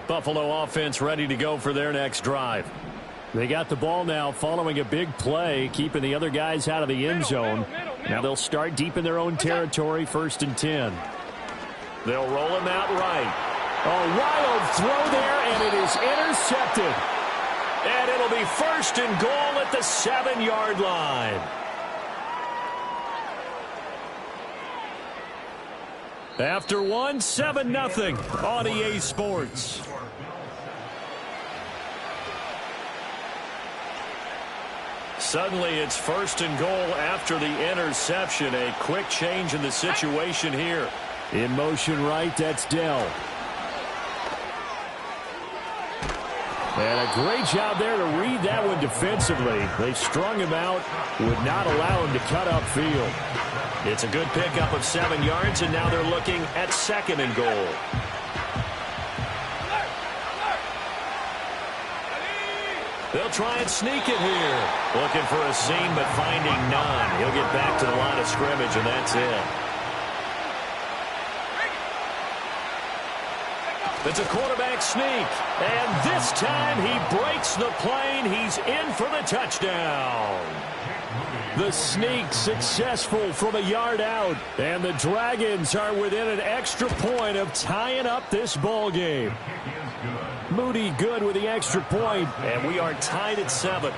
Buffalo offense ready to go for their next drive. They got the ball now following a big play, keeping the other guys out of the end zone. Now they'll start deep in their own territory, 1st and 10. They'll roll him out right. A wild throw there, and it is intercepted. And it'll be 1st and goal at the 7-yard line. After 7-0 on EA Sports. Suddenly it's 1st and goal after the interception. A quick change in the situation here. In motion right, that's Dell. And a great job there to read that one defensively. They strung him out, would not allow him to cut upfield. It's a good pickup of 7 yards, and now they're looking at 2nd and goal. They'll try and sneak it here. Looking for a seam, but finding none. He'll get back to the line of scrimmage, and that's it. It's a quarterback sneak, and this time he breaks the plane. He's in for the touchdown. The sneak successful from a yard out, and the Dragons are within an extra point of tying up this ball game. Moody good with the extra point, and we are tied at 7.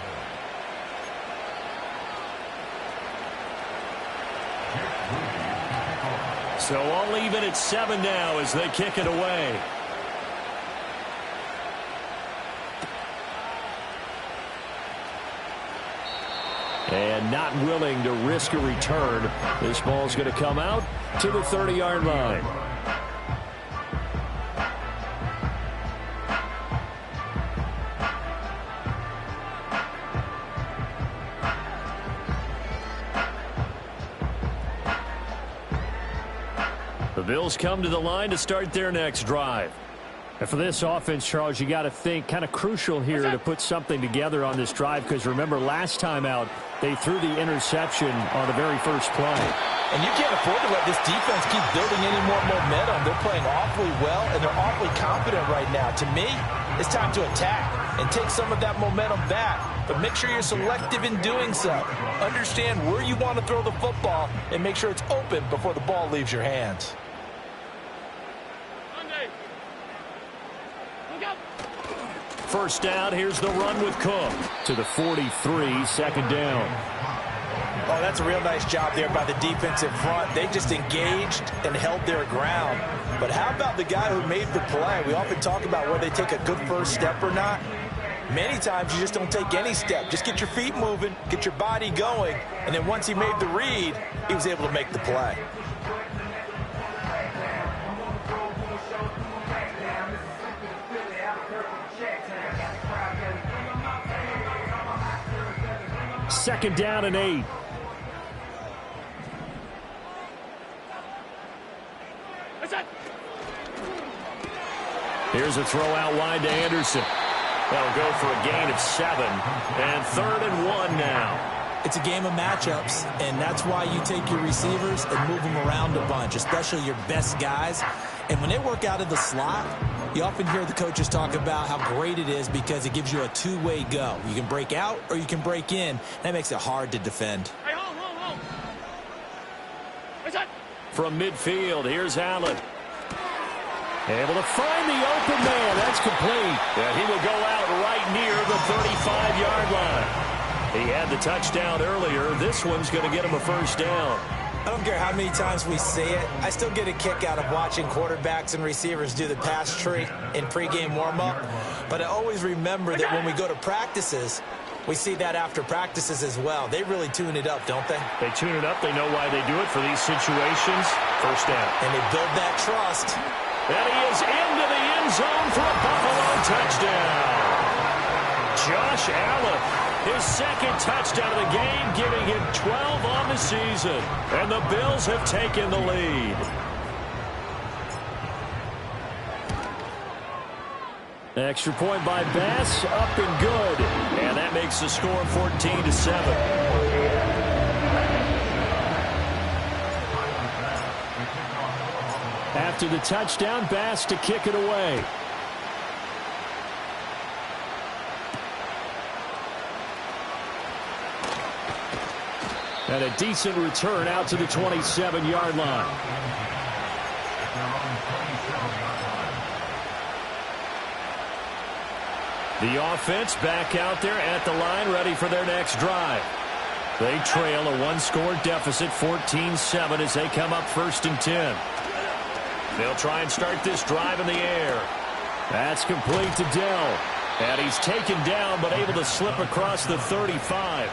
So all even at 7 now as they kick it away. And not willing to risk a return. This ball's going to come out to the 30-yard line. The Bills come to the line to start their next drive. And for this offense, Charles, you got to think kind of crucial here to put something together on this drive, because remember last time out they threw the interception on the very first play. And you can't afford to let this defense keep building any more momentum. They're playing awfully well, and they're awfully confident right now. To me, it's time to attack and take some of that momentum back. But make sure you're selective in doing so. Understand where you want to throw the football and make sure it's open before the ball leaves your hands. First down, here's the run with Cook to the 43, 2nd down. Oh, that's a real nice job there by the defensive front. They just engaged and held their ground. But how about the guy who made the play? We often talk about whether they take a good first step or not. Many times you just don't take any step. Just get your feet moving, get your body going, and then once he made the read, he was able to make the play. Second down and 8. Here's a throw out wide to Anderson. They'll go for a gain of 7. And 3rd and 1 now. It's a game of matchups, and that's why you take your receivers and move them around a bunch, especially your best guys. And when they work out of the slot, you often hear the coaches talk about how great it is because it gives you a two-way go. You can break out or you can break in. That makes it hard to defend. Hey, hold. From midfield, here's Allen. Able to find the open man. That's complete. And he will go out right near the 35-yard line. He had the touchdown earlier. This one's going to get him a first down. I don't care how many times we say it, I still get a kick out of watching quarterbacks and receivers do the pass tree in pregame warm-up. But I always remember that when we go to practices, we see that after practices as well. They really tune it up, don't they? They tune it up. They know why they do it for these situations. First down. And they build that trust. And he is into the end zone for a Buffalo touchdown. Josh Allen, his second touchdown of the game, giving him 12 on the season. And the Bills have taken the lead. Extra point by Bass, up and good. And that makes the score 14-7. After the touchdown, Bass to kick it away. And a decent return out to the 27-yard line. The offense back out there at the line, ready for their next drive. They trail a one-score deficit, 14-7, as they come up 1st and 10. They'll try and start this drive in the air. That's complete to Dell. And he's taken down, but able to slip across the 35.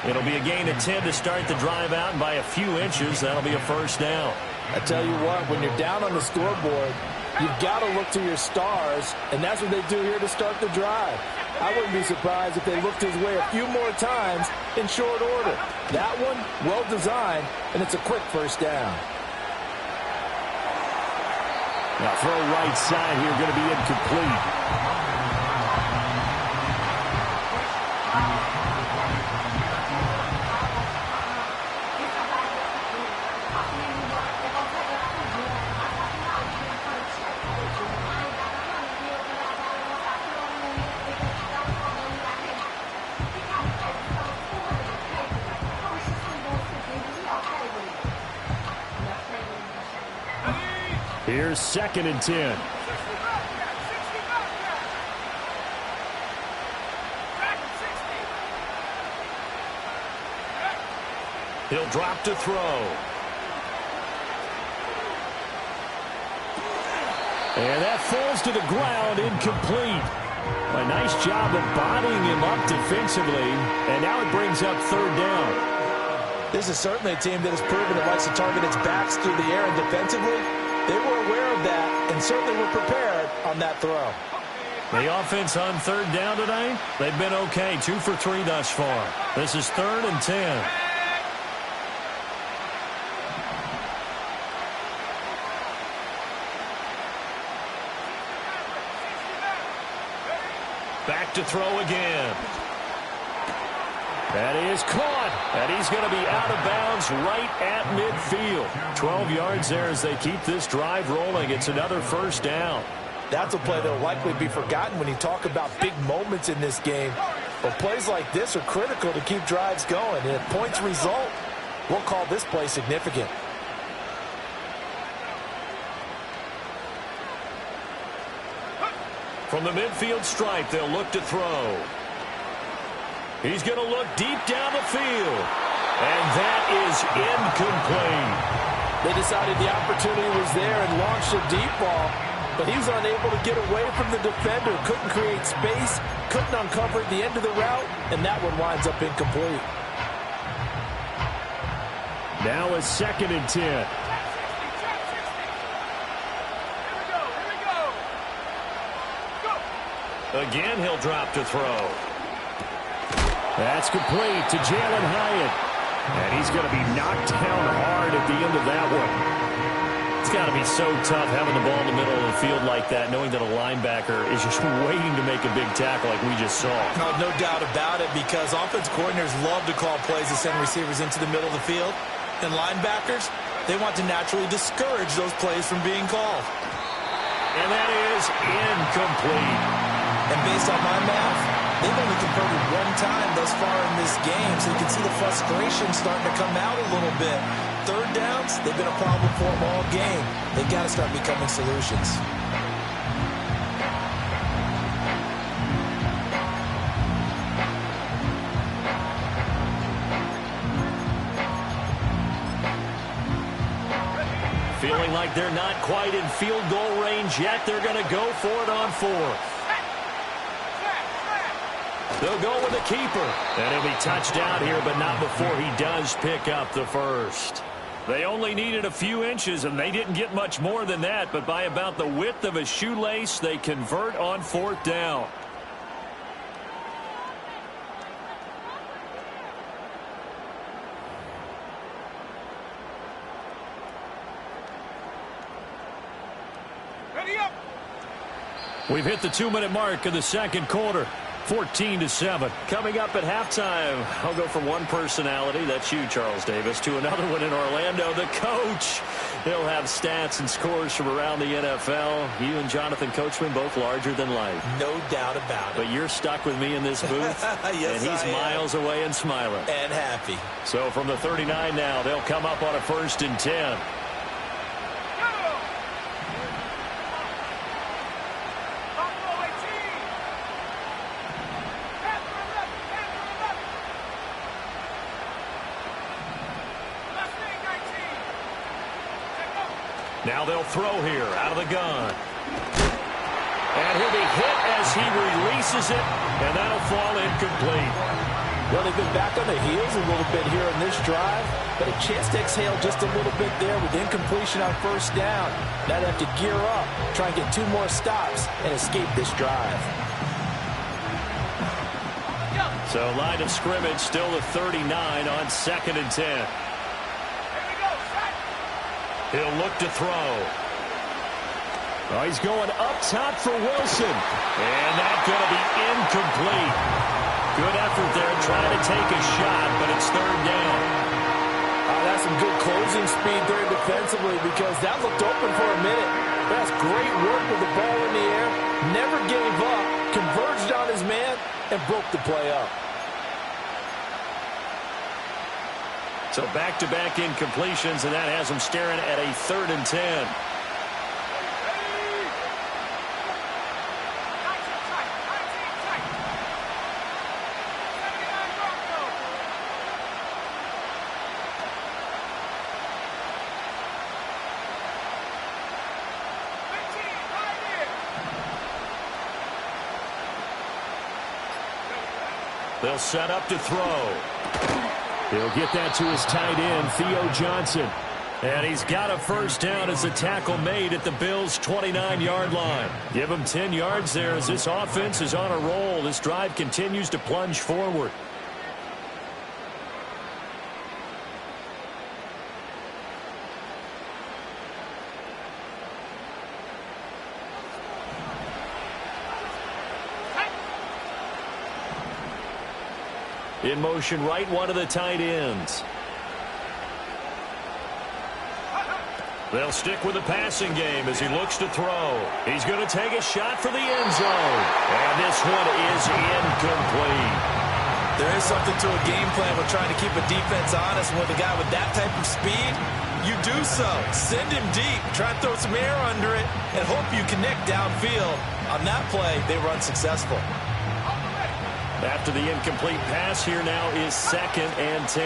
It'll be a gain of 10 to start the drive out, and by a few inches, that'll be a 1st down. I tell you what, when you're down on the scoreboard, you've got to look to your stars, and that's what they do here to start the drive. I wouldn't be surprised if they looked his way a few more times in short order. That one, well designed, and it's a quick 1st down. Now throw right side here, going to be incomplete. Here's 2nd and 10. He'll drop to throw. And that falls to the ground, incomplete. A nice job of bottling him up defensively, and now it brings up 3rd down. This is certainly a team that has proven it likes to target its backs through the air, and defensively, they were aware of that and certainly were prepared on that throw. The offense on 3rd down tonight, they've been okay, 2 for 3 thus far. This is 3rd and 10. Back to throw again. That is caught, and he's going to be out of bounds right at midfield. 12 yards there as they keep this drive rolling. It's another 1st down. That's a play that will likely be forgotten when you talk about big moments in this game. But plays like this are critical to keep drives going. And if points result, we'll call this play significant. From the midfield stripe, they'll look to throw. He's going to look deep down the field. And that is incomplete. They decided the opportunity was there and launched a deep ball, but he was unable to get away from the defender. Couldn't create space, couldn't uncover the end of the route, and that one winds up incomplete. Now a 2nd and 10. Again, he'll drop to throw. That's complete to Jalen Hyatt. And he's going to be knocked down hard at the end of that one. It's got to be so tough having the ball in the middle of the field like that, knowing that a linebacker is just waiting to make a big tackle like we just saw. No doubt about it, because offense coordinators love to call plays to send receivers into the middle of the field. And linebackers, they want to naturally discourage those plays from being called. And that is incomplete. And based on my math, they've only converted 1 time thus far in this game, so you can see the frustration starting to come out a little bit. 3rd downs, they've been a problem for them all game. They've got to start becoming solutions. Feeling like they're not quite in field goal range yet, they're going to go for it on 4th. They'll go with the keeper. And he'll be touched down here, but not before he does pick up the 1st. They only needed a few inches, and they didn't get much more than that. But by about the width of a shoelace, they convert on 4th down. Ready up. We've hit the 2-minute mark of the 2nd quarter. 14-7. Coming up at halftime, I'll go from one personality, that's you, Charles Davis, to another one in Orlando, the coach. He'll have stats and scores from around the NFL. You and Jonathan Coachman both larger than life. No doubt about it. But you're stuck with me in this booth, yes, and he's miles away and smiling. And happy. So from the 39 now, they'll come up on a 1st and 10. Now they'll throw here out of the gun. And he'll be hit as he releases it, and that'll fall incomplete. Well, they've been back on their heels a little bit here in this drive, but a chance to exhale just a little bit there with incompletion on 1st down. Now they have to gear up, try and get 2 more stops, and escape this drive. So line of scrimmage still the 39 on 2nd and 10. He'll look to throw. Oh, he's going up top for Wilson. And that's going to be incomplete. Good effort there trying to take a shot, but it's 3rd down. That's some good closing speed there defensively because that looked open for a minute. That's great work with the ball in the air. Never gave up. Converged on his man and broke the play up. So back-to-back incompletions, and that has them staring at a 3rd and 10. They'll set up to throw. He'll get that to his tight end, Theo Johnson. And he's got a 1st down as the tackle made at the Bills' 29-yard line. Give him 10 yards there as this offense is on a roll. This drive continues to plunge forward. In motion right, one of the tight ends. They'll stick with the passing game as he looks to throw. He's going to take a shot for the end zone. And this one is incomplete. There is something to a game plan with trying to keep a defense honest. With a guy with that type of speed, you do so. Send him deep. Try to throw some air under it and hope you connect downfield. On that play, they were unsuccessful. After the incomplete pass, here now is 2nd and 10.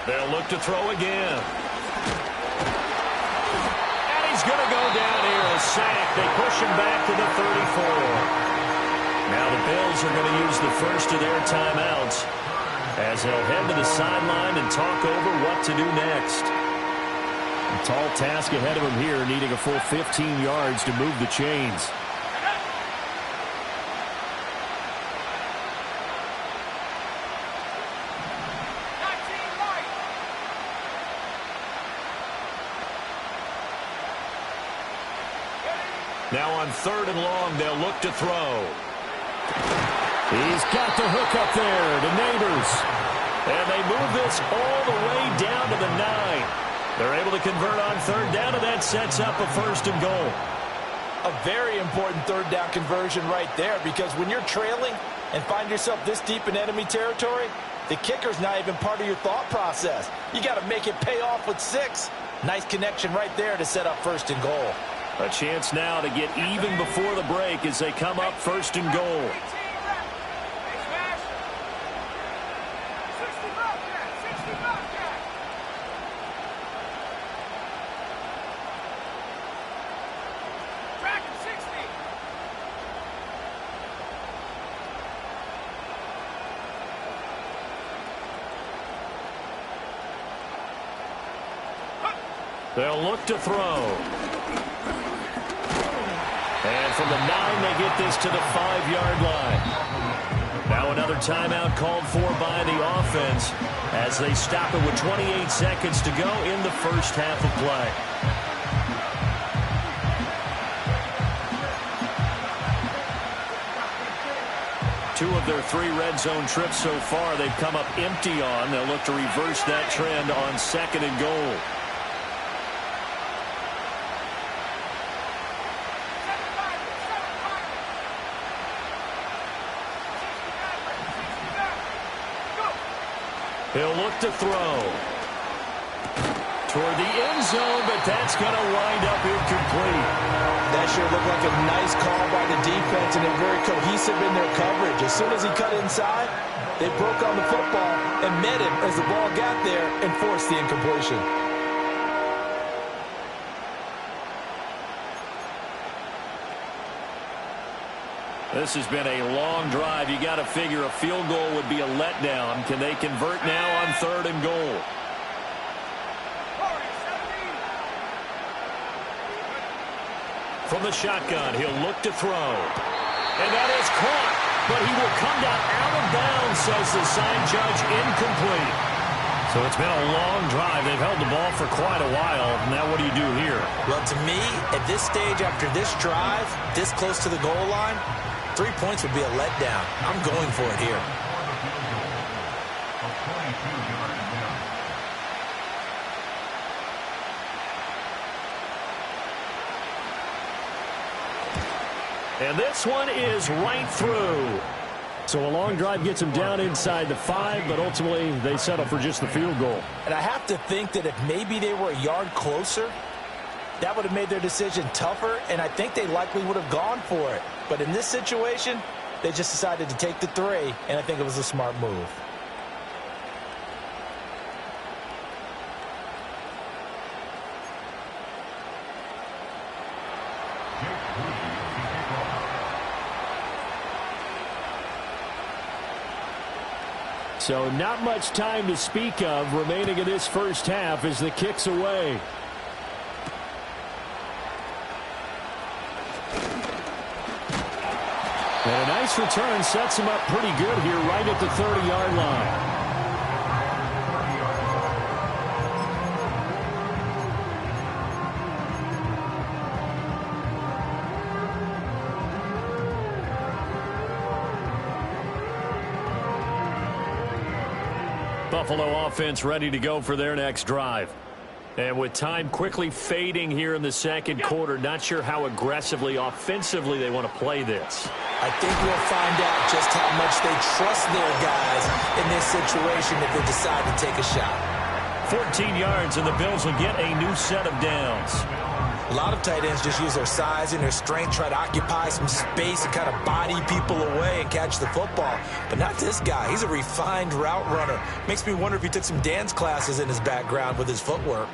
They'll look to throw again. And he's going to go down here, a sack. They push him back to the 34. Now the Bills are going to use the first of their timeouts as they'll head to the sideline and talk over what to do next. A tall task ahead of him here, needing a full 15 yards to move the chains. Now on 3rd and long, they'll look to throw. He's got the hook up there to Neighbors. And they move this all the way down to the 9. They're able to convert on 3rd down, and that sets up a 1st and goal. A very important 3rd down conversion right there, because when you're trailing and find yourself this deep in enemy territory, the kicker's not even part of your thought process. You got to make it pay off with 6. Nice connection right there to set up 1st and goal. A chance now to get even before the break as they come up 1st and goal. They'll look to throw. And from the 9, they get this to the 5-yard line. Now another timeout called for by the offense as they stop it with 28 seconds to go in the first half of play. 2 of their 3 red zone trips so far they've come up empty on. They'll look to reverse that trend on 2nd and goal. He'll look to throw toward the end zone, but that's going to wind up incomplete. That sure looked like a nice call by the defense, and they're very cohesive in their coverage. As soon as he cut inside, they broke on the football and met him as the ball got there and forced the incompletion. This has been a long drive. You got to figure a field goal would be a letdown. Can they convert now on 3rd and goal? From the shotgun, he'll look to throw. And that is caught, but he will come down out of bounds, says the sign judge, incomplete. So it's been a long drive. They've held the ball for quite a while. Now what do you do here? Well, to me, at this stage after this drive, this close to the goal line, 3 points would be a letdown. I'm going for it here. And this one is right through. So a long drive gets them down inside the 5, but ultimately they settle for just the field goal. And I have to think that if maybe they were a yard closer, that would have made their decision tougher, and I think they likely would have gone for it. But in this situation, they just decided to take the 3, and I think it was a smart move. So not much time to speak of remaining in this first half as the kick's away. And a nice return sets him up pretty good here right at the 30-yard line. Buffalo offense ready to go for their next drive. And with time quickly fading here in the second quarter, not sure how aggressively, offensively they want to play this. I think we'll find out just how much they trust their guys in this situation if they decide to take a shot. 14 yards, and the Bills will get a new set of downs. A lot of tight ends just use their size and their strength, try to occupy some space and kind of body people away and catch the football. But not this guy. He's a refined route runner. Makes me wonder if he took some dance classes in his background with his footwork.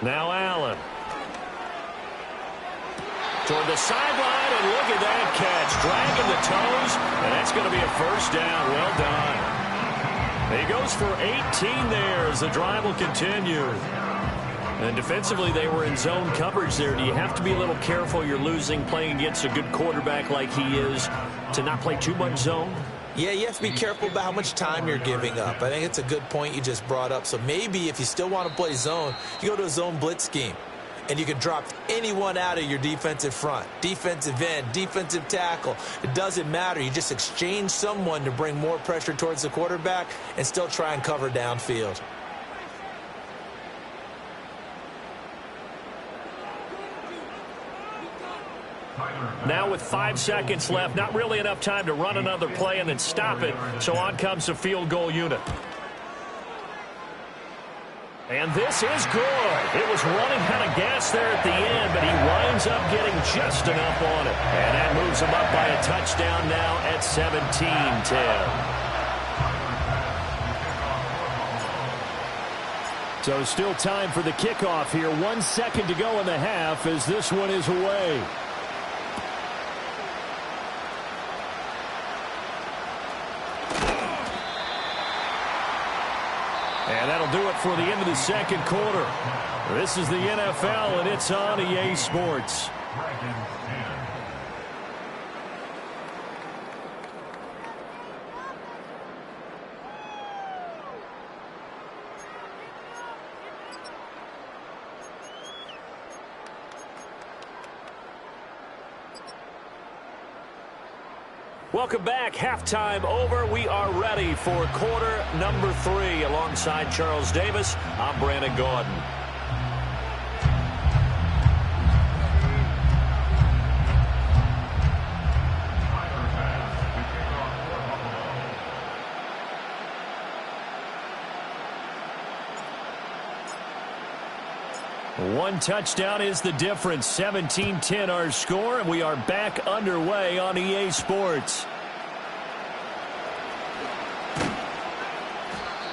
Now Allen. Toward the sideline, and look at that catch. Dragging the toes, and that's going to be a first down. Well done. He goes for 18 there as the drive will continue. And defensively, they were in zone coverage there. Do you have to be a little careful? You're losing playing against a good quarterback like he is to not play too much zone? Yeah, you have to be careful about how much time you're giving up. I think it's a good point you just brought up. So maybe if you still want to play zone, you go to a zone blitz scheme. And you can drop anyone out of your defensive front. Defensive end, defensive tackle. It doesn't matter. You just exchange someone to bring more pressure towards the quarterback and still try and cover downfield. Now with 5 seconds left, not really enough time to run another play and then stop it. So on comes the field goal unit. And this is good. It was running out of gas there at the end, but he winds up getting just enough on it. And that moves him up by a touchdown now at 17-10. So still time for the kickoff here. 1 second to go in the half as this one is away. And that'll do it for the end of the second quarter. This is the NFL, and it's on EA Sports. Welcome back. Halftime over. We are ready for quarter number 3. Alongside Charles Davis, I'm Brandon Gordon. One touchdown is the difference. 17-10 our score, and we are back underway on EA Sports.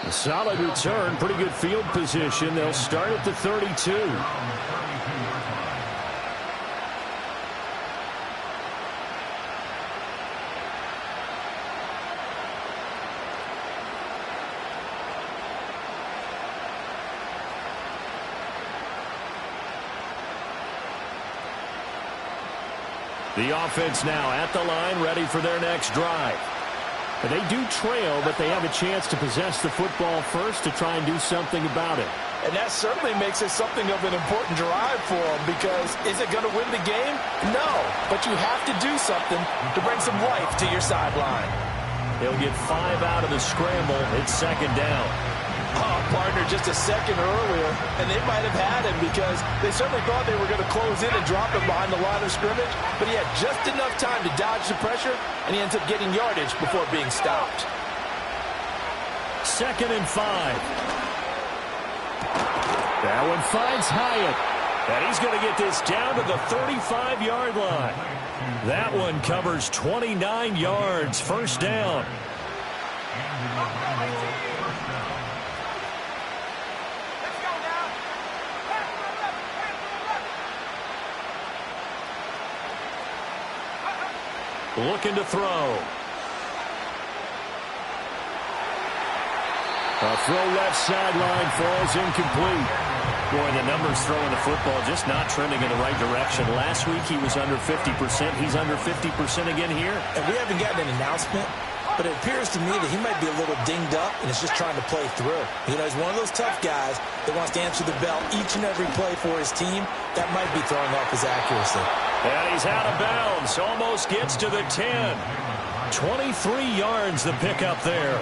A solid return, pretty good field position. They'll start at the 32. The offense now at the line, ready for their next drive. They do trail, but they have a chance to possess the football first to try and do something about it. And that certainly makes it something of an important drive for them, because is it going to win the game? No, but you have to do something to bring some life to your sideline. They'll get 5 out of the scramble. It's second down. Partner just a second earlier, and they might have had him because they certainly thought they were going to close in and drop him behind the line of scrimmage, but he had just enough time to dodge the pressure, and he ends up getting yardage before being stopped. 2nd and 5. That one finds Hyatt, and he's going to get this down to the 35-yard line. That one covers 29 yards, first down. Looking to throw. A throw left sideline falls incomplete. Boy, the numbers throwing the football just not trending in the right direction. Last week he was under 50%. He's under 50% again here. And we haven't gotten an announcement, but it appears to me that he might be a little dinged up and is just trying to play through. You know, he's one of those tough guys that wants to answer the bell each and every play for his team. That might be throwing off his accuracy. And he's out of bounds. Almost gets to the 10. 23 yards the pickup there.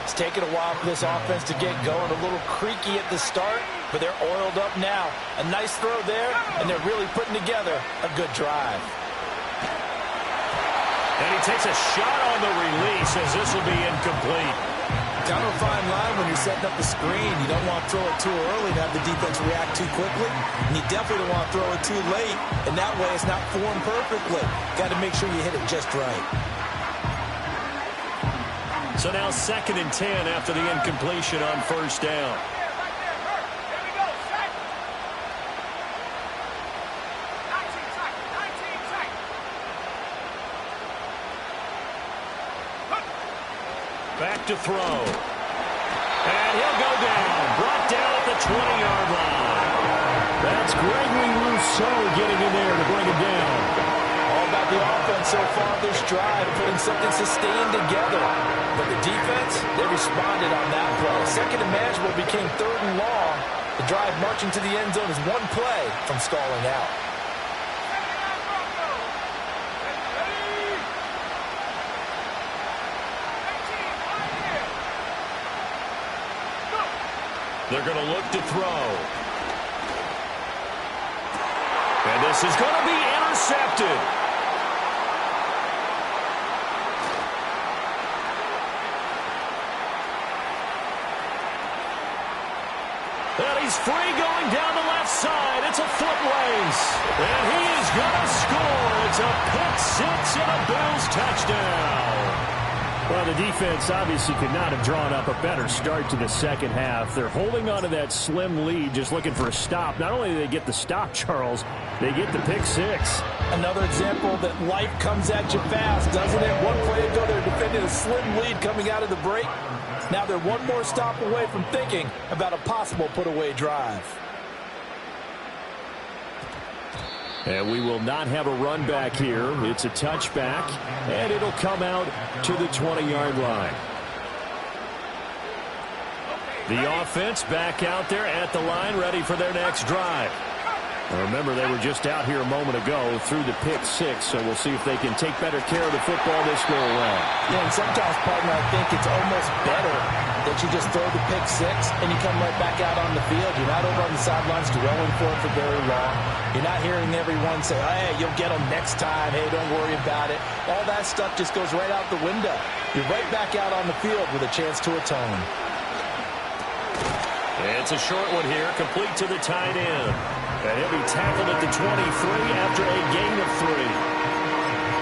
It's taken a while for this offense to get going. A little creaky at the start, but they're oiled up now. A nice throw there, and they're really putting together a good drive. And he takes a shot on the release as this will be incomplete. Kind of a fine line when you're setting up the screen. You don't want to throw it too early and have the defense react too quickly. And you definitely don't want to throw it too late, and that way it's not formed perfectly. Got to make sure you hit it just right. So now 2nd and 10 after the incompletion on first down. Back to throw. And he'll go down. Brought down at the 20-yard line. That's Gregory Rousseau getting in there to bring him down. All about the offense so far this drive, putting something sustained together. But the defense, they responded on that play. Second and manageable became 3rd and long. The drive marching to the end zone is one play from stalling out. They're going to look to throw. And this is going to be intercepted. And he's free going down the left side. It's a foot race. And he is going to score. It's a pick six and a Bills touchdown. Well, the defense obviously could not have drawn up a better start to the second half. They're holding on to that slim lead, just looking for a stop. Not only do they get the stop, Charles, they get the pick six. Another example that life comes at you fast, doesn't it? One play ago, they're defending a slim lead coming out of the break. Now they're one more stop away from thinking about a possible put-away drive. And we will not have a run back here. It's a touchback, and it'll come out to the 20-yard line. The offense back out there at the line, ready for their next drive. Remember, they were just out here a moment ago through the pick six, so we'll see if they can take better care of the football this go around. Yeah, and sometimes, partner, I think it's almost better that you just throw the pick six and you come right back out on the field. You're not over on the sidelines dwelling for it for very long. You're not hearing everyone say, hey, you'll get them next time. Hey, don't worry about it. All that stuff just goes right out the window. You're right back out on the field with a chance to atone. It's a short one here, complete to the tight end. And he'll be tackled at the 23 after a gain of 3.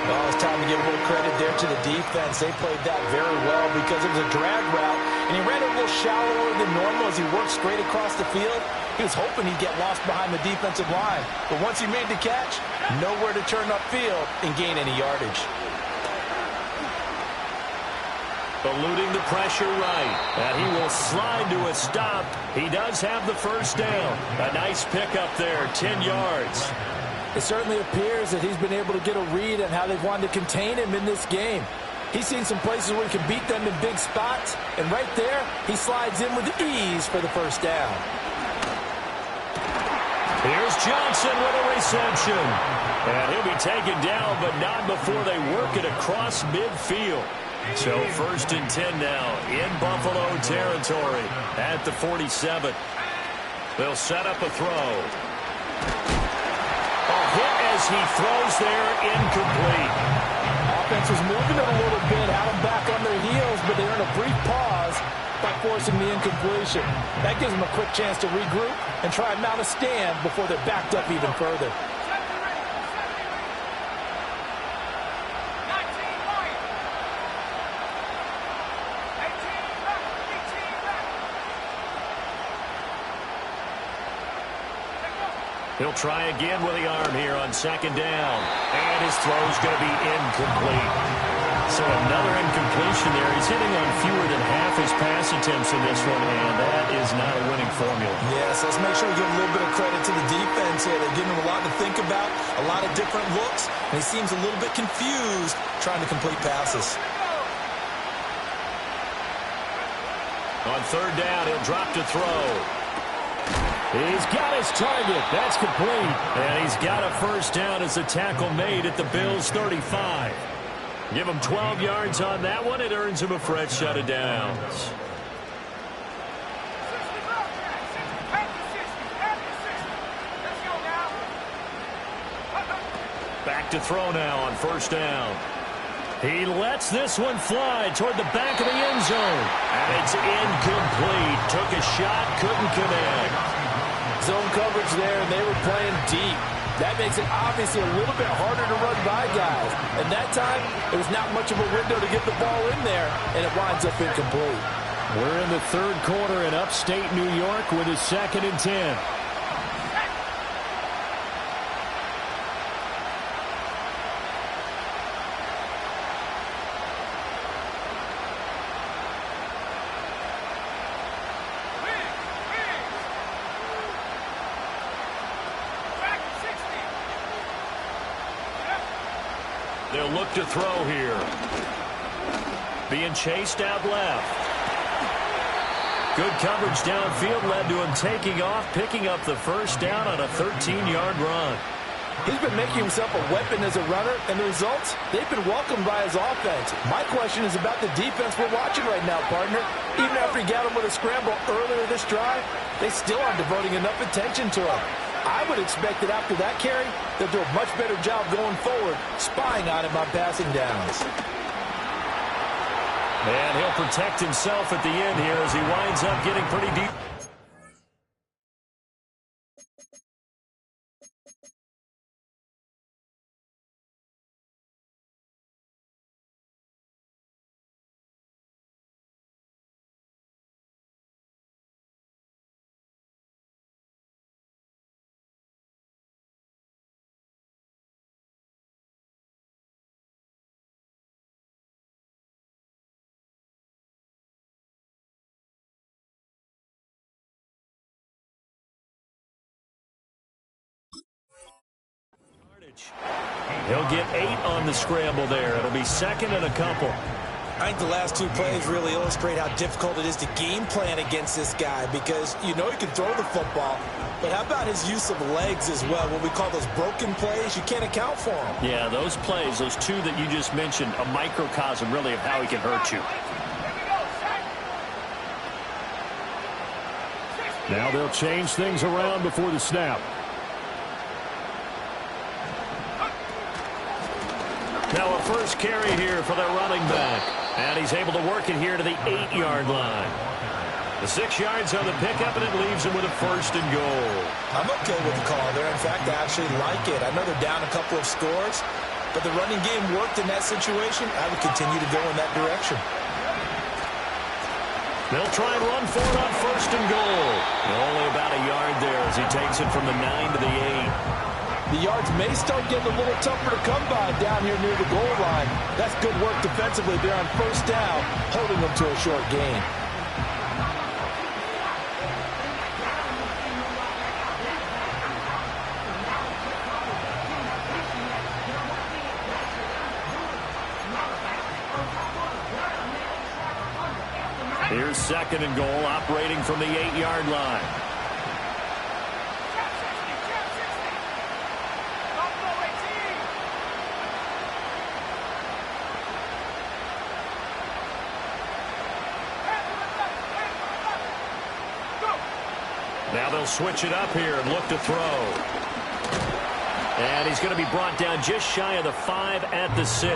Oh, it's time to give a little credit there to the defense. They played that very well because it was a drag route, and he ran it a little shallower than normal as he worked straight across the field. He was hoping he'd get lost behind the defensive line. But once he made the catch, nowhere to turn upfield and gain any yardage. Eluding the pressure right. And he will slide to a stop. He does have the first down. A nice pickup there, 10 yards. It certainly appears that he's been able to get a read on how they've wanted to contain him in this game. He's seen some places where he can beat them in big spots. And right there, he slides in with ease for the first down. Here's Johnson with a reception. And he'll be taken down, but not before they work it across midfield. So 1st and 10 now in Buffalo territory at the 47. They'll set up a throw. A hit as he throws there, incomplete. Offense was moving it a little bit, had them back on their heels, but they earned a brief pause by forcing the incompletion. That gives them a quick chance to regroup and try and mount a stand before they're backed up even further. He'll try again with the arm here on 2nd down. And his throw's going to be incomplete. So another incompletion there. He's hitting on fewer than half his pass attempts in this one, and that is not a winning formula. Yes, let's make sure we give a little bit of credit to the defense here. They're giving him a lot to think about, a lot of different looks, and he seems a little bit confused trying to complete passes. On 3rd down, he'll drop to throw. He's got his target. That's complete. And he's got a first down as the tackle made at the Bills' 35. Give him 12 yards on that one. It earns him a fresh set of downs. Back to throw now on 1st down. He lets this one fly toward the back of the end zone. And it's incomplete. Took a shot, couldn't connect. Zone coverage there, and they were playing deep. That makes it obviously a little bit harder to run by guys. And that time, it was not much of a window to get the ball in there, and it winds up incomplete. We're in the 3rd quarter in upstate New York with a 2nd and 10. They'll look to throw here. Being chased out left. Good coverage downfield led to him taking off, picking up the first down on a 13-yard run. He's been making himself a weapon as a runner, and the results, they've been welcomed by his offense. My question is about the defense we're watching right now, partner. Even after he got him with a scramble earlier this drive, they still aren't devoting enough attention to him. I would expect that after that carry, they'll do a much better job going forward, spying on him on passing downs. And he'll protect himself at the end here as he winds up getting pretty deep. He'll get 8 on the scramble there. It'll be 2nd and a couple. I think the last two plays really illustrate how difficult it is to game plan against this guy because you know he can throw the football, but how about his use of legs as well? What we call those broken plays, you can't account for them. Yeah, those plays, those two that you just mentioned, a microcosm really of how he can hurt you. Now they'll change things around before the snap. Now a first carry here for their running back. And he's able to work it here to the 8-yard line. The 6 yards on the pickup, and it leaves him with a 1st and goal. I'm okay with the call there. In fact, I actually like it. I know they're down a couple of scores, but the running game worked in that situation. I would continue to go in that direction. They'll try and run for it on 1st and goal. Only about a yard there as he takes it from the 9 to the 8. The yards may start getting a little tougher to come by down here near the goal line. That's good work defensively there on 1st down, holding them to a short gain. Here's 2nd and goal, operating from the 8-yard line. Now they'll switch it up here and look to throw. And he's going to be brought down just shy of the 5 at the 6.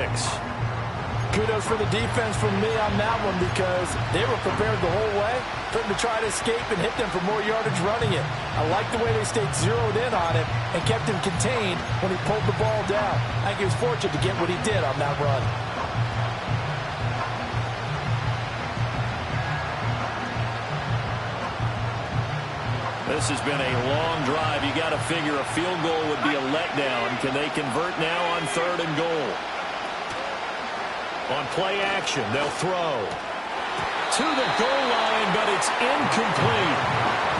Kudos for the defense from me on that one because they were prepared the whole way for him to try to escape and hit them for more yardage running it. I like the way they stayed zeroed in on it and kept him contained when he pulled the ball down. I think he was fortunate to get what he did on that run. This has been a long drive. You got to figure a field goal would be a letdown. Can they convert now on 3rd and goal? On play action, they'll throw to the goal line, but it's incomplete.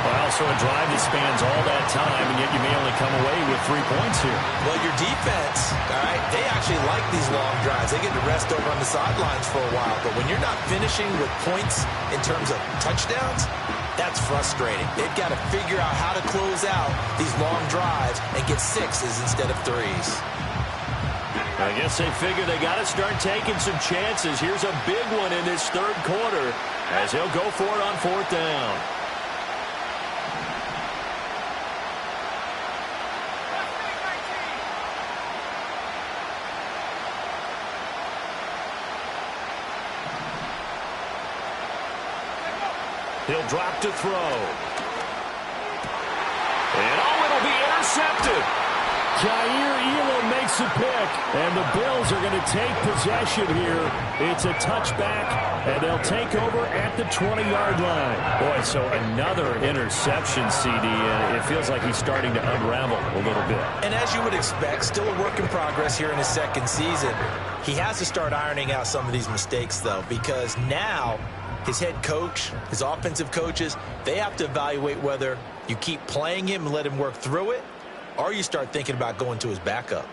Well, so a drive that spans all that time, and yet you may only come away with 3 points here. Well, your defense, all right, they actually like these long drives. They get to rest over on the sidelines for a while, but when you're not finishing with points in terms of touchdowns, that's frustrating. They've got to figure out how to close out these long drives and get 6s instead of 3s. I guess they figure they got to start taking some chances. Here's a big one in this 3rd quarter as he'll go for it on 4th down. He'll drop to throw. And it'll be intercepted. Jair Elam makes a pick, and the Bills are going to take possession here. It's a touchback, and they'll take over at the 20-yard line. Boy, so another interception, CD, and it feels like he's starting to unravel a little bit. And as you would expect, still a work in progress here in his 2nd season. He has to start ironing out some of these mistakes, though, because now his head coach, his offensive coaches, they have to evaluate whether you keep playing him and let him work through it, or you start thinking about going to his backup.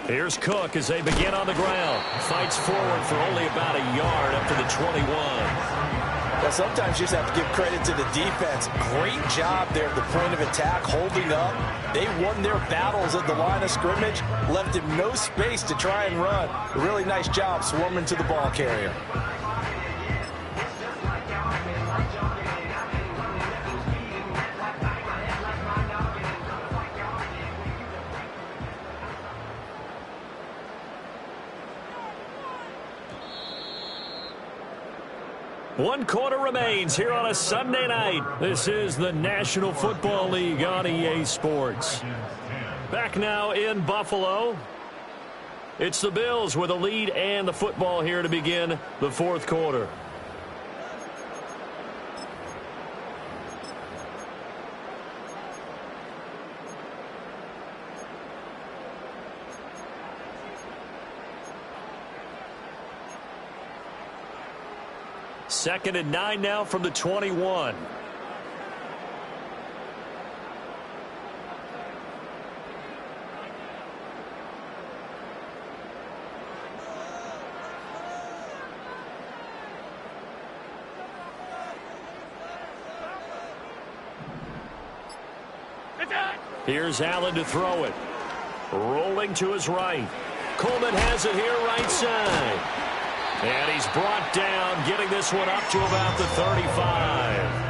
Here's Cook as they begin on the ground. Fights forward for only about a yard up to the 21. Now, sometimes you just have to give credit to the defense. Great job there at the point of attack, holding up. They won their battles at the line of scrimmage, left him no space to try and run. A really nice job swarming to the ball carrier. One quarter remains here on a Sunday night. This is the National Football League on EA Sports. Back now in Buffalo. It's the Bills with a lead and the football here to begin the 4th quarter. Second and 9 now from the 21. Here's Allen to throw it. Rolling to his right. Coleman has it here right side. And he's brought down, getting this one up to about the 35.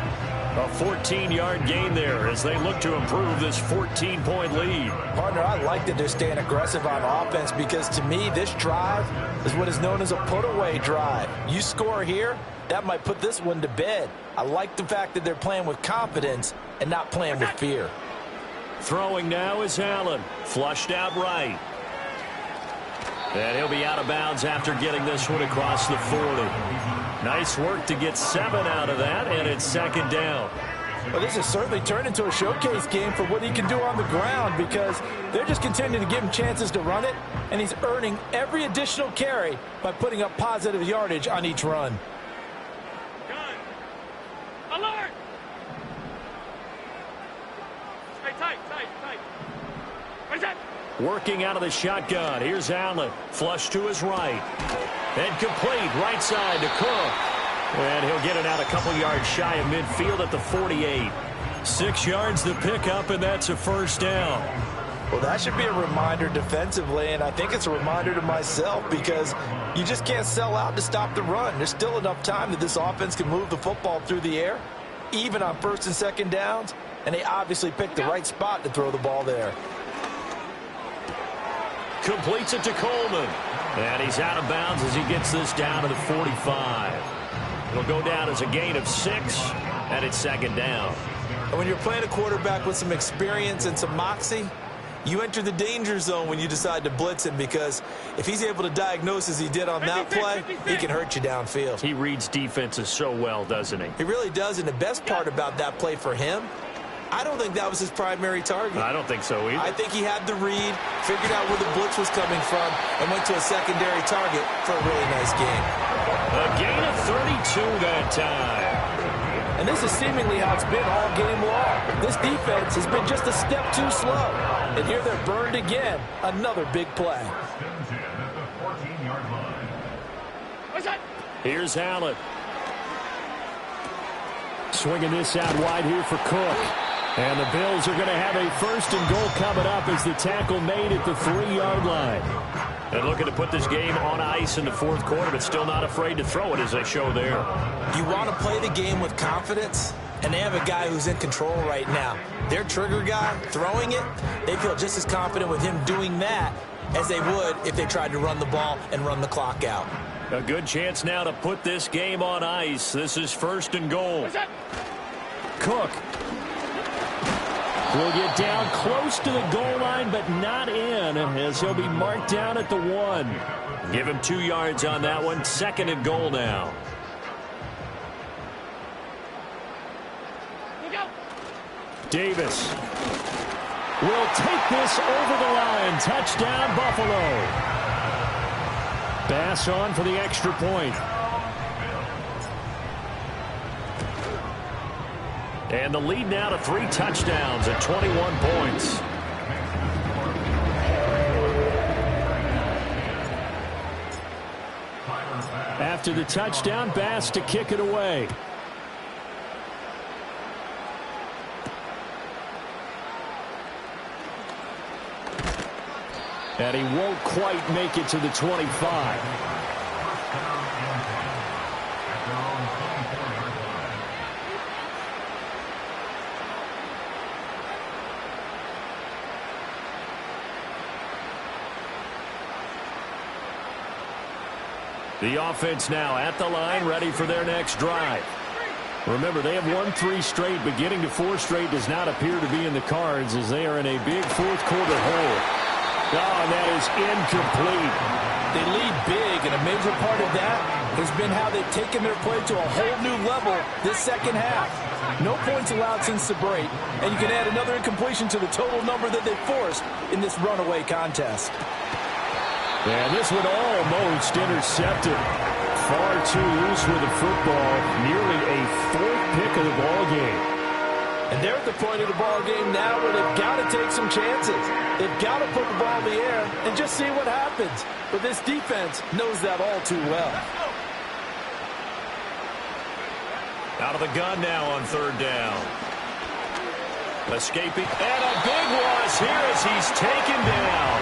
A 14-yard gain there as they look to improve this 14-point lead. Partner, I like that they're staying aggressive on offense because, to me, this drive is what is known as a put-away drive. You score here, that might put this one to bed. I like the fact that they're playing with confidence and not playing with fear. Throwing now is Allen. Flushed out right. And he'll be out of bounds after getting this one across the 40. Nice work to get 7 out of that, and it's second down. Well, this has certainly turned into a showcase game for what he can do on the ground because they're just continuing to give him chances to run it, and he's earning every additional carry by putting up positive yardage on each run. Gun. Alert! Stay tight. Where's that? Working out of the shotgun. Here's Allen. Flush to his right. And complete right side to Cook. And he'll get it out a couple yards shy of midfield at the 48. 6 yards to pick up, and that's a first down. Well, that should be a reminder defensively, and I think it's a reminder to myself because you just can't sell out to stop the run. There's still enough time that this offense can move the football through the air, even on first and second downs, and they obviously picked the right spot to throw the ball there. Completes it to Coleman. And he's out of bounds as he gets this down to the 45. It'll go down as a gain of 6, and it's second down. And when you're playing a quarterback with some experience and some moxie, you enter the danger zone when you decide to blitz him because if he's able to diagnose as he did on that play, he can hurt you downfield. He reads defenses so well, doesn't he? He really does, and the best part about that play for him, I don't think that was his primary target. I don't think so either. I think he had the read, figured out where the blitz was coming from, and went to a secondary target for a really nice gain. A gain of 32 that time. And this is seemingly how it's been all game long. This defense has been just a step too slow. And here they're burned again. Another big play. Here's Allen. Swinging this out wide here for Cook. And the Bills are going to have a first and goal coming up as the tackle made at the 3-yard line. And looking to put this game on ice in the fourth quarter, but still not afraid to throw it as they show there. You want to play the game with confidence, and they have a guy who's in control right now. Their trigger guy throwing it, they feel just as confident with him doing that as they would if they tried to run the ball and run the clock out. A good chance now to put this game on ice. This is first and goal. Cook will get down close to the goal line, but not in, as he'll be marked down at the 1. Give him 2 yards on that one. Second and goal now. Davis will take this over the line. Touchdown, Buffalo. Bass on for the extra point. And the lead now to 3 touchdowns at 21 points. After the touchdown, Bass to kick it away. And he won't quite make it to the 25. The offense now at the line, ready for their next drive. Remember, they have won 3 straight, but getting to 4 straight does not appear to be in the cards as they are in a big fourth quarter hole. Oh, and that is incomplete. They lead big, and a major part of that has been how they've taken their play to a whole new level this second half. No points allowed since the break, and you can add another incompletion to the total number that they forced in this runaway contest. And this one almost intercepted. Far too loose with the football. Nearly a 4th pick of the ball game. And they're at the point of the ball game now where they've got to take some chances. They've got to put the ball in the air and just see what happens. But this defense knows that all too well. Out of the gun now on 3rd down. Escaping, and a big loss here as he's taken down.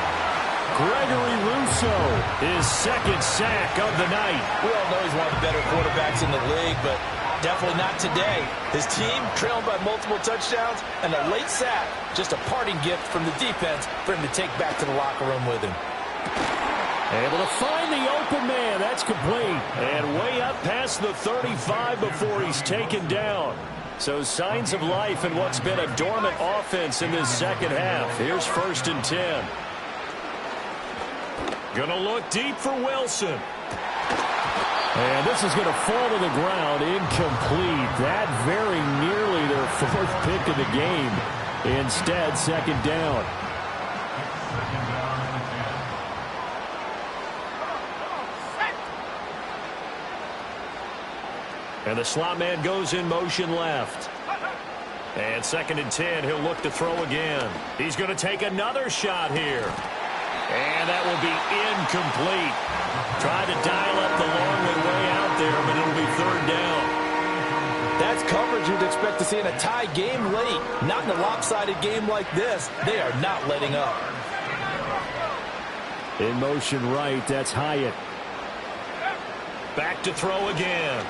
Gregory Rousseau, his second sack of the night. We all know he's one of the better quarterbacks in the league, but definitely not today. His team trailing by multiple touchdowns, and a late sack, just a parting gift from the defense for him to take back to the locker room with him. Able to find the open man. That's complete. And way up past the 35 before he's taken down. So signs of life in what's been a dormant offense in this second half. Here's 1st and 10. Gonna look deep for Wilson. And this is going to fall to the ground, incomplete. That very nearly their 4th pick of the game. Instead, 2nd down. And the slot man goes in motion left. And 2nd and 10, he'll look to throw again. He's going to take another shot here. And that will be incomplete. Tried to dial up the long way out there, but it'll be 3rd down. That's coverage you'd expect to see in a tie game late. Not in a lopsided game like this. They are not letting up. In motion right, that's Hyatt. Back to throw again.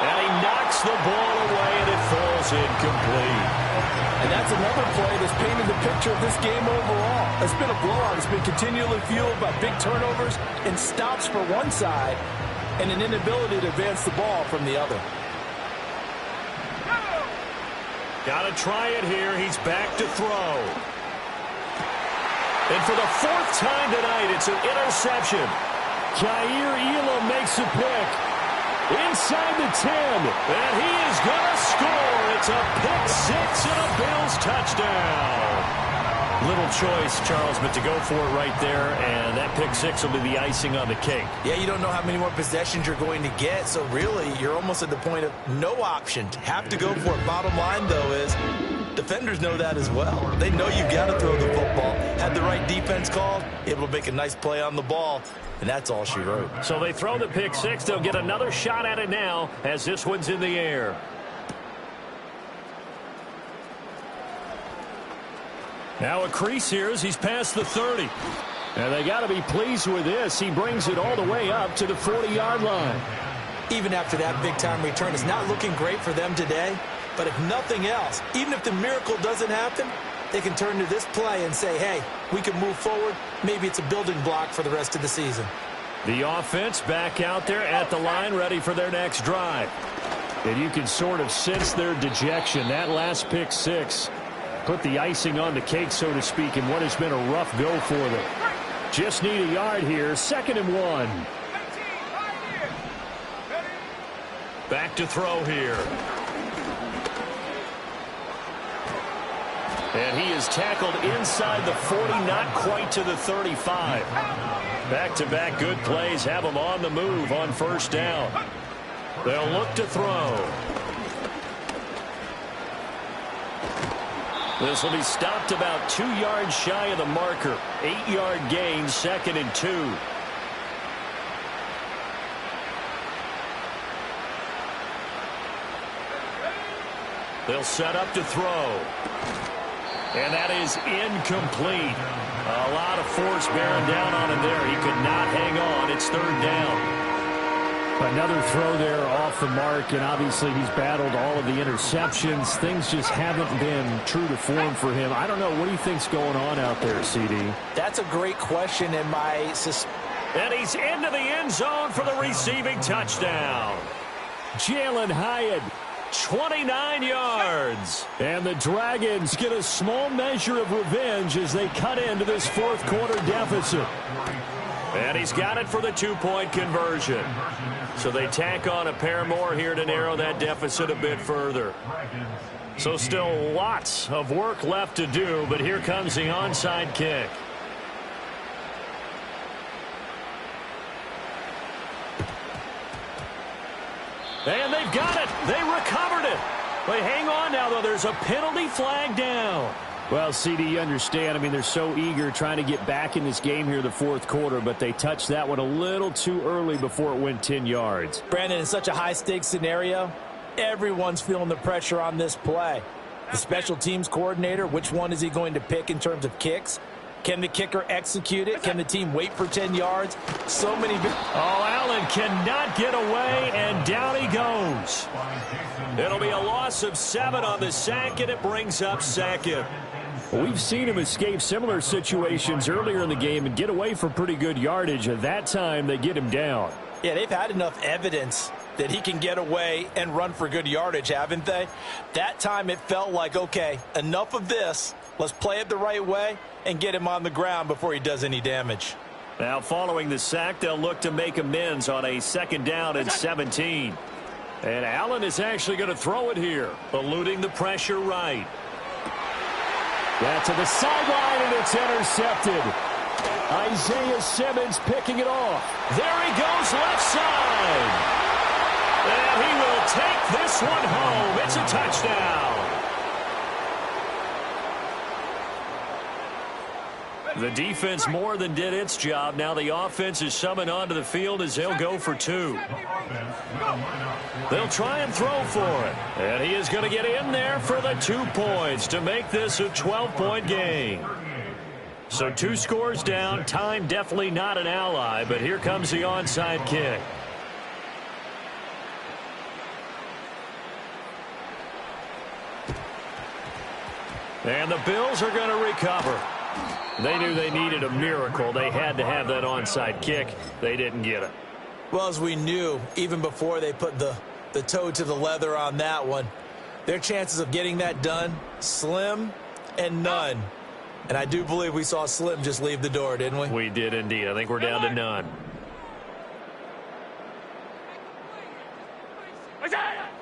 And he knocks the ball away, and it falls incomplete. And that's another play that's painted the picture of this game overall. It's been a blowout. It's been continually fueled by big turnovers and stops for one side and an inability to advance the ball from the other. Got to try it here. He's back to throw. And for the 4th time tonight, it's an interception. Jair Elam makes a pick. Inside the 10. And he is going to score. It's a pick 6 and a Bills touchdown. Little choice, Charles, but to go for it right there, and that pick 6 will be the icing on the cake. Yeah, you don't know how many more possessions you're going to get, so really you're almost at the point of no option. Have to go for it. Bottom line, though, is defenders know that as well. They know you've got to throw the football. Had the right defense called, able to make a nice play on the ball, and that's all she wrote. So they throw the pick 6. They'll get another shot at it now as this one's in the air. Now a crease here as he's past the 30. And they got to be pleased with this. He brings it all the way up to the 40-yard line. Even after that big-time return, it's not looking great for them today. But if nothing else, even if the miracle doesn't happen, they can turn to this play and say, hey, we can move forward. Maybe it's a building block for the rest of the season. The offense back out there at the line, ready for their next drive. And you can sort of sense their dejection. That last pick 6 put the icing on the cake, so to speak, in what has been a rough go for them. Just need a yard here. 2nd and 1. Back to throw here. And he is tackled inside the 40, not quite to the 35. Back-to-back good plays have him on the move on 1st down. They'll look to throw. This will be stopped about 2 yards shy of the marker. 8-yard gain, 2nd and 2. They'll set up to throw. And that is incomplete. A lot of force bearing down on him there. He could not hang on. It's 3rd down. Another throw there off the mark, and obviously he's battled all of the interceptions. Things just haven't been true to form for him. I don't know. What do you think's going on out there, CD? That's a great question, and and he's into the end zone for the receiving touchdown. Jalen Hyatt, 29 yards. And the Dragons get a small measure of revenge as they cut into this 4th quarter deficit. And he's got it for the 2-point conversion. So they tack on a pair more here to narrow that deficit a bit further. So still lots of work left to do, but here comes the onside kick. And they've got it. They recovered it. They hang on now, though. There's a penalty flag down. Well, CD, you understand. I mean, they're so eager trying to get back in this game here the 4th quarter, but they touched that one a little too early before it went 10 yards. Brandon, in such a high-stakes scenario, Everyone's feeling the pressure on this play. The special teams coordinator, which one is he going to pick in terms of kicks? Can the kicker execute it? Can the team wait for 10 yards? So many. Oh, Allen cannot get away, and down he goes. It'll be a loss of 7 on the sack, and it brings up second. We've seen him escape similar situations earlier in the game and get away for pretty good yardage. At that time, they get him down. Yeah, they've had enough evidence that he can get away and run for good yardage, haven't they? That time it felt like, okay, enough of this. Let's play it the right way and get him on the ground before he does any damage. Now, following the sack, they'll look to make amends on a 2nd down and 17. And Allen is actually going to throw it here, eluding the pressure right. That's to the sideline, and it's intercepted. Isaiah Simmons picking it off. There he goes left side. And he will take this one home. It's a touchdown. The defense more than did its job. Now the offense is summoned onto the field as they'll go for 2. They'll try and throw for it. And he is going to get in there for the 2 points to make this a 12-point game. So 2 scores down. Time definitely not an ally, but here comes the onside kick. And the Bills are going to recover. They knew they needed a miracle. They had to have that onside kick. They didn't get it. Well, as we knew, even before they put the toe to the leather on that one, their chances of getting that done, slim and none. And I do believe we saw Slim just leave the door, didn't we? We did indeed. I think we're down to none.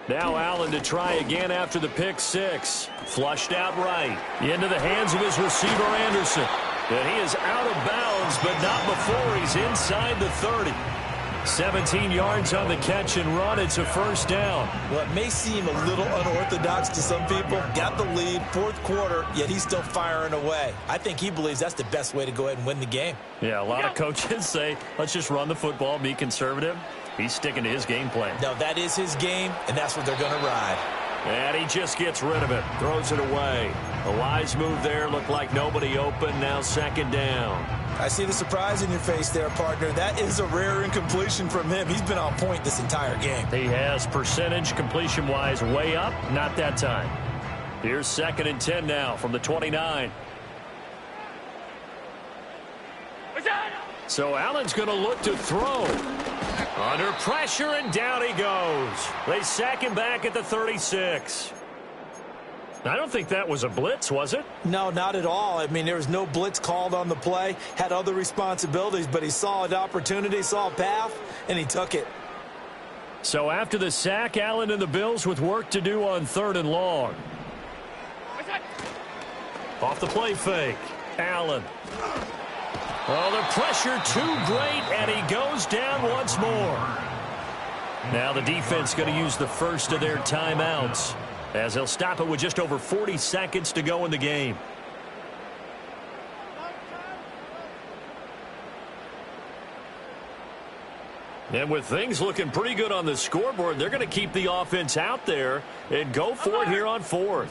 Now Allen to try again after the pick 6. Flushed out right. Into the hands of his receiver, Anderson. And he is out of bounds, but not before he's inside the 30. 17 yards on the catch and run. It's a 1st down. Well, it may seem a little unorthodox to some people. Got the lead, 4th quarter, yet he's still firing away. I think he believes that's the best way to go ahead and win the game. Yeah, a lot of coaches say, let's just run the football, be conservative. He's sticking to his game plan. No, that is his game, and that's what they're going to ride. And he just gets rid of it, throws it away. A wise move there, looked like nobody open, now 2nd down. I see the surprise in your face there, partner. That is a rare incompletion from him. He's been on point this entire game. He has percentage completion-wise way up, not that time. Here's 2nd and 10 now from the 29. So Allen's going to look to throw. Under pressure, and down he goes. They sack him back at the 36. I don't think that was a blitz, was it? No, not at all. I mean, there was no blitz called on the play. Had other responsibilities, but he saw an opportunity, saw a path, and he took it. So after the sack, Allen and the Bills with work to do on 3rd and long. Off the play fake. Allen. Oh, the pressure too great, and he goes down once more. Now the defense going to use the first of their timeouts, as they'll stop it with just over 40 seconds to go in the game. And with things looking pretty good on the scoreboard, they're going to keep the offense out there and go for it here on 4th.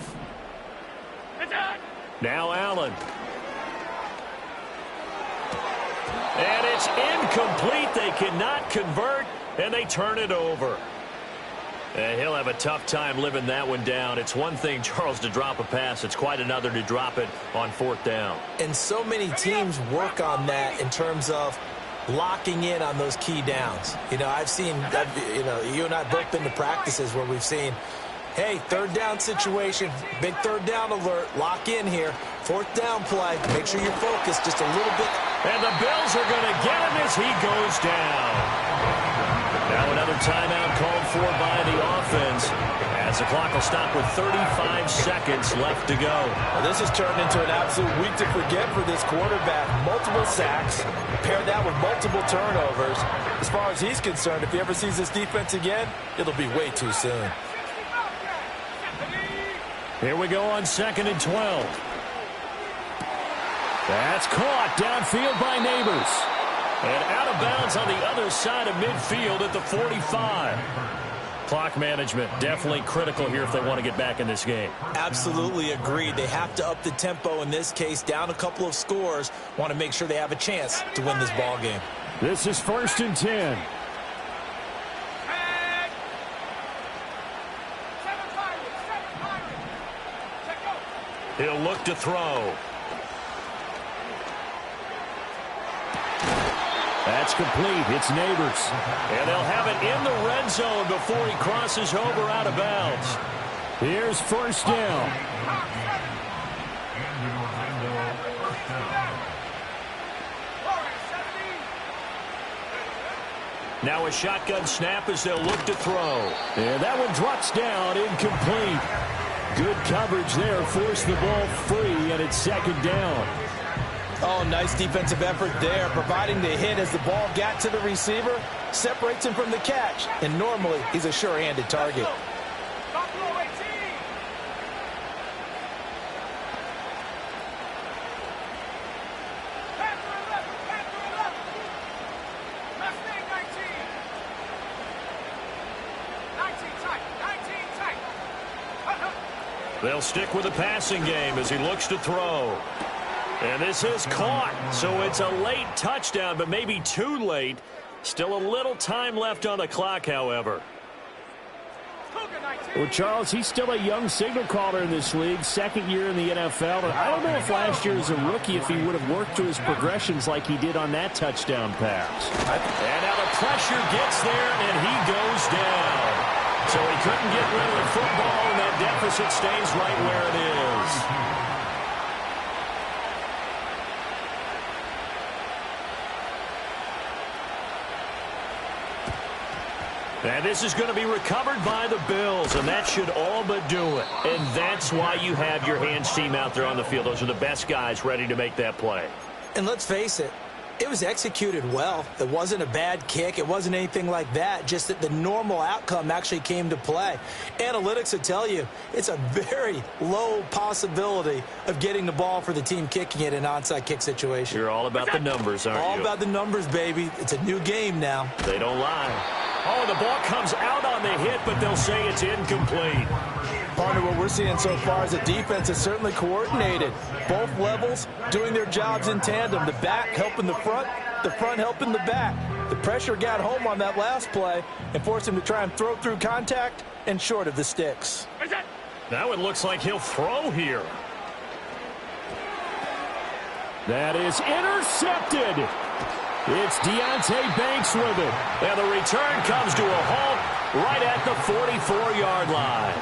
Now Allen. And it's incomplete. They cannot convert, and they turn it over. And he'll have a tough time living that one down. It's one thing, Charles, to drop a pass. It's quite another to drop it on 4th down. And so many teams work on that in terms of locking in on those key downs. You know, I've seen, you and I have both been to practices where we've seen, hey, 3rd down situation, big 3rd down alert, lock in here. 4th down play, make sure you're focused just a little bit. And the Bills are going to get him as he goes down. Now another timeout called for by the offense, as the clock will stop with 35 seconds left to go. Well, this has turned into an absolute week to forget for this quarterback. Multiple sacks, pair that with multiple turnovers. As far as he's concerned, if he ever sees this defense again, it'll be way too soon. Here we go on 2nd and 12. That's caught downfield by Neighbors. And out of bounds on the other side of midfield at the 45. Clock management, definitely critical here if they want to get back in this game. Absolutely agreed. They have to up the tempo in this case, down a couple of scores. Want to make sure they have a chance to win this ball game. This is 1st and 10. He'll look to throw. That's complete. It's Neighbors. And they'll have it in the red zone before he crosses over out of bounds. Here's 1st down. Now a shotgun snap as they'll look to throw. And that one drops down, incomplete. Good coverage there, forced the ball free, and it's 2nd down. Oh, nice defensive effort there, providing the hit as the ball got to the receiver, separates him from the catch, and normally he's a sure-handed target. They'll stick with the passing game as he looks to throw. And this is caught, so it's a late touchdown, but maybe too late. Still a little time left on the clock, however. Well, Charles, he's still a young signal caller in this league, 2nd year in the NFL. And I don't know if last year as a rookie if he would have worked through his progressions like he did on that touchdown pass. And now the pressure gets there, and he goes down. So he couldn't get rid of the football, and that deficit stays right where it is. And this is going to be recovered by the Bills, and that should all but do it. And that's why you have your hands team out there on the field. Those are the best guys ready to make that play. And let's face it, it was executed well. It wasn't a bad kick. It wasn't anything like that, just that the normal outcome actually came to play. Analytics will tell you it's a very low possibility of getting the ball for the team kicking it in an onside kick situation. You're all about the numbers, aren't you? All about the numbers, baby. It's a new game now. They don't lie. Oh, the ball comes out on the hit, but they'll say it's incomplete. Partner, what we're seeing so far is the defense is certainly coordinated. Both levels doing their jobs in tandem. The back helping the front helping the back. The pressure got home on that last play and forced him to try and throw through contact and short of the sticks. Now it looks like he'll throw here. That is intercepted. It's Deonte Banks with it. And the return comes to a halt right at the 44-yard line.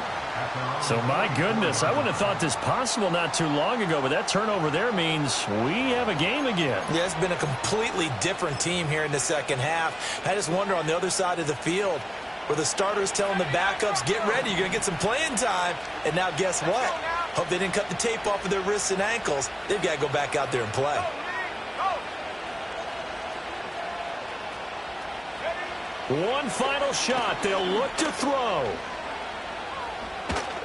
So, my goodness, I wouldn't have thought this possible not too long ago, but that turnover there means we have a game again. Yeah, it's been a completely different team here in the second half. I just wonder on the other side of the field where the starters telling the backups, get ready, you're going to get some playing time. And now guess what? Hope they didn't cut the tape off of their wrists and ankles. They've got to go back out there and play. One final shot. They'll look to throw.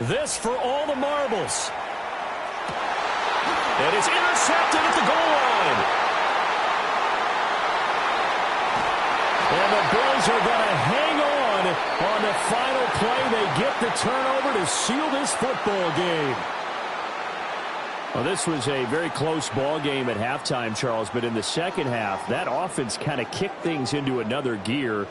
This for all the marbles. And it's intercepted at the goal line. And the Bills are going to hang on the final play. They get the turnover to seal this football game. Well, this was a very close ball game at halftime, Charles, but in the second half, that offense kind of kicked things into another gear.